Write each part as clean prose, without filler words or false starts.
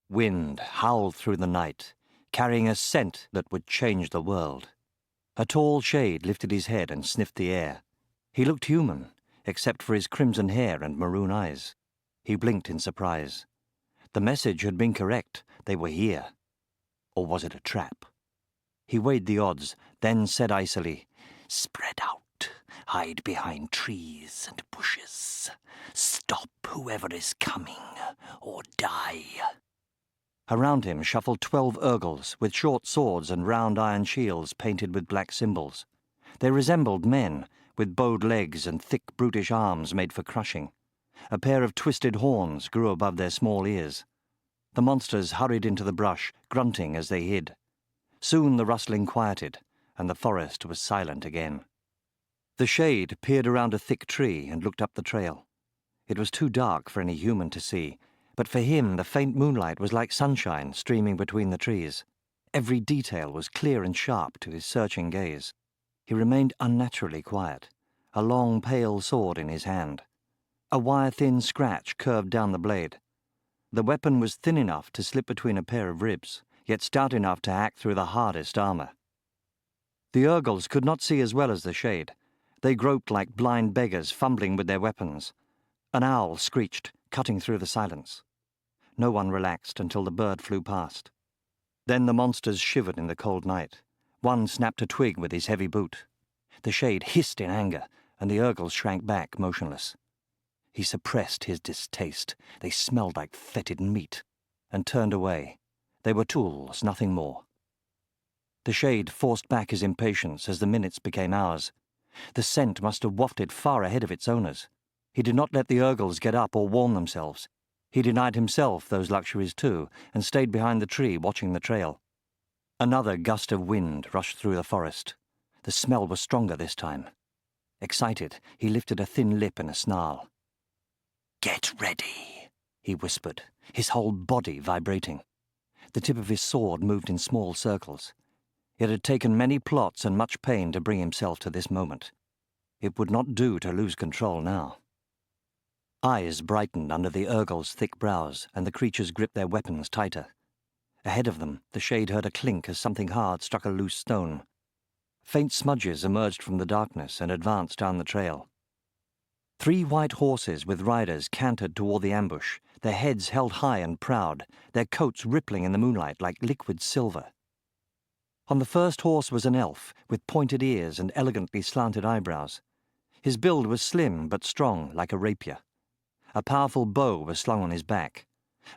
Wind howled through the night, carrying a scent that would change the world. A tall shade lifted his head and sniffed the air. He looked human, except for his crimson hair and maroon eyes. He blinked in surprise. The message had been correct. They were here. Or was it a trap? He weighed the odds, then said icily, "Spread out, hide behind trees and bushes. Stop whoever is coming, or die." Around him shuffled 12 Urgles with short swords and round iron shields painted with black symbols. They resembled men, with bowed legs and thick brutish arms made for crushing. A pair of twisted horns grew above their small ears. The monsters hurried into the brush, grunting as they hid. Soon the rustling quieted, and the forest was silent again. The shade peered around a thick tree and looked up the trail. It was too dark for any human to see, but for him the faint moonlight was like sunshine streaming between the trees. Every detail was clear and sharp to his searching gaze. He remained unnaturally quiet, a long pale sword in his hand. A wire-thin scratch curved down the blade. The weapon was thin enough to slip between a pair of ribs, yet stout enough to hack through the hardest armor. The Urgles could not see as well as the shade. They groped like blind beggars, fumbling with their weapons. An owl screeched, cutting through the silence. No one relaxed until the bird flew past. Then the monsters shivered in the cold night. One snapped a twig with his heavy boot. The shade hissed in anger, and the Urgles shrank back, motionless. He suppressed his distaste. They smelled like fetid meat, and turned away. They were tools, nothing more. The shade forced back his impatience as the minutes became hours. The scent must have wafted far ahead of its owners. He did not let the Urgles get up or warm themselves. He denied himself those luxuries too, and stayed behind the tree watching the trail. Another gust of wind rushed through the forest. The smell was stronger this time. Excited, he lifted a thin lip in a snarl. "Get ready," he whispered, his whole body vibrating. The tip of his sword moved in small circles. It had taken many plots and much pain to bring himself to this moment. It would not do to lose control now. Eyes brightened under the Urgles' thick brows, and the creatures gripped their weapons tighter. Ahead of them, the shade heard a clink as something hard struck a loose stone. Faint smudges emerged from the darkness and advanced down the trail. 3 white horses with riders cantered toward the ambush, their heads held high and proud, their coats rippling in the moonlight like liquid silver. On the first horse was an elf, with pointed ears and elegantly slanted eyebrows. His build was slim but strong, like a rapier. A powerful bow was slung on his back.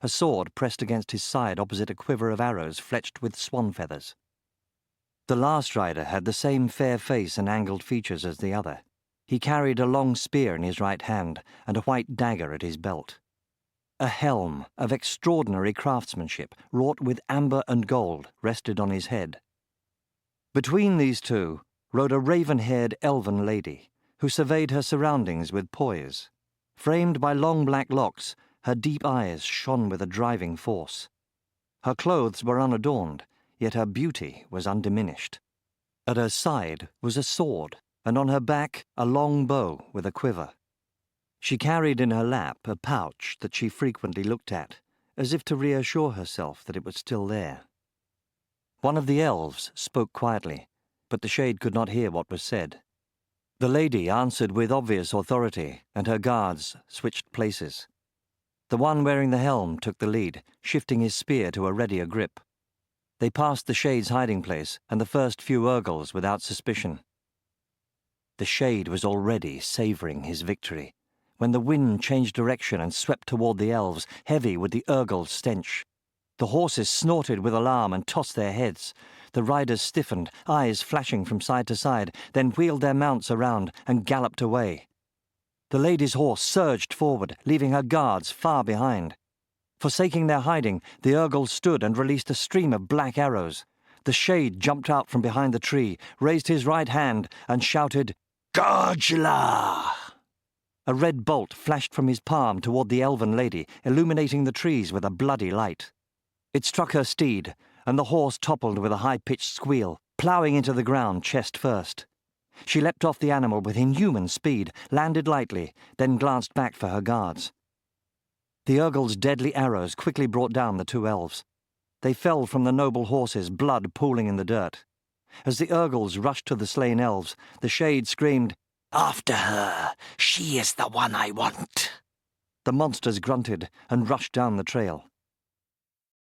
A sword pressed against his side opposite a quiver of arrows fletched with swan feathers. The last rider had the same fair face and angled features as the other. He carried a long spear in his right hand and a white dagger at his belt. A helm of extraordinary craftsmanship, wrought with amber and gold, rested on his head. Between these two rode a raven-haired elven lady, who surveyed her surroundings with poise. Framed by long black locks, her deep eyes shone with a driving force. Her clothes were unadorned, yet her beauty was undiminished. At her side was a sword, and on her back a long bow with a quiver. She carried in her lap a pouch that she frequently looked at, as if to reassure herself that it was still there. One of the elves spoke quietly, but the shade could not hear what was said. The lady answered with obvious authority, and her guards switched places. The one wearing the helm took the lead, shifting his spear to a readier grip. They passed the shade's hiding place and the first few Urgles without suspicion. The shade was already savouring his victory, when the wind changed direction and swept toward the elves, heavy with the Urgle's stench. The horses snorted with alarm and tossed their heads. The riders stiffened, eyes flashing from side to side, then wheeled their mounts around and galloped away. The lady's horse surged forward, leaving her guards far behind. Forsaking their hiding, the Urgles stood and released a stream of black arrows. The shade jumped out from behind the tree, raised his right hand, and shouted, "Gajla!" A red bolt flashed from his palm toward the elven lady, illuminating the trees with a bloody light. It struck her steed, and the horse toppled with a high-pitched squeal, ploughing into the ground chest first. She leapt off the animal with inhuman speed, landed lightly, then glanced back for her guards. The Urgel's deadly arrows quickly brought down the two elves. They fell from the noble horses, blood pooling in the dirt. As the Urgels rushed to the slain elves, the Shade screamed, "After her! She is the one I want!" The monsters grunted and rushed down the trail.